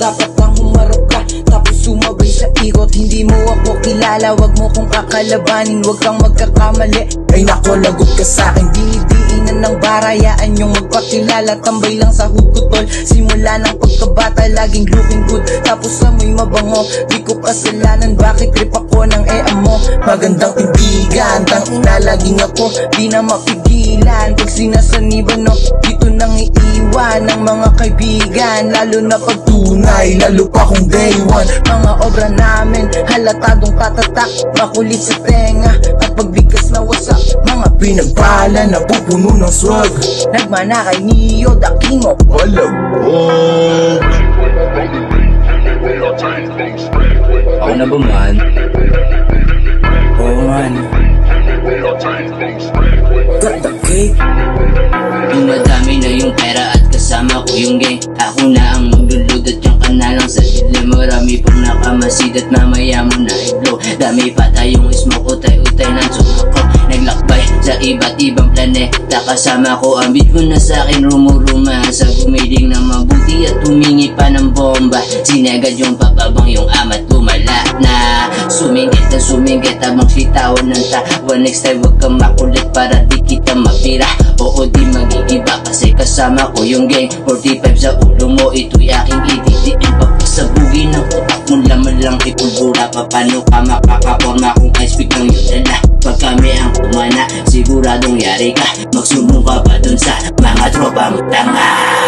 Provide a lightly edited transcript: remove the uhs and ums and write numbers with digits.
dapat lang humarap ka, tapos sumabay sa ikot. Hindi mo ako kilala, wag mo kong kakalabanin, wag kang magkakamali. Ay nako, lagot ka sa'kin, dinidiinan ng barayaan yung magpakilala. Tambay lang sa hugutol, simula ng pagkabata laging looking good, tapos amoy mabango. Di ko kasalanan, bakit trip ako ng mo? Magandang kaibigan, tangina laging ako di na mapigilan. Pag sinasaniban no, dito nang iiwan ng mga kaibigan, lalo na pag tunay, lalo pa kung day one. Mga obra namin, halatadong tatatak, makulit sa tenga at pagbigkas na wasak. Mga pinagpala na pupuno ng swag, nagmana kay Neo the King of Malabog. Ako na ba man? Oo man. Got the cake. Dumadami na yung pera at kasama ko yung gang. Ako na ang maglulod at yung kanalang sa dilim. Marami pang nakamasid at mamaya mo na i-blow. Dami pa tayong smoke, utay-utay ng sumako. Naglakbay sa iba't ibang planeta, kasama ko ang beat mo na sa'kin rumuruma. Sa gumiling na mabuti at humingi pa ng bomba. Sinagad yung papabang yung ama't tumala na sumingit habang sitawan ng tawa. Next time wag kang makulit para di kita mapira. Oo di magigiba kasi kasama ko yung gang. 45 sa ulo mo, ito'y aking ititiin. Papasabugin ng utak mo, laman lang ipulbura. Paano ka makakaporma kung ice pick ng yung dala? Pag kami ang kumana, siguradong yari ka. Magsumbong ka pa dun sa mga tropa mo tanga.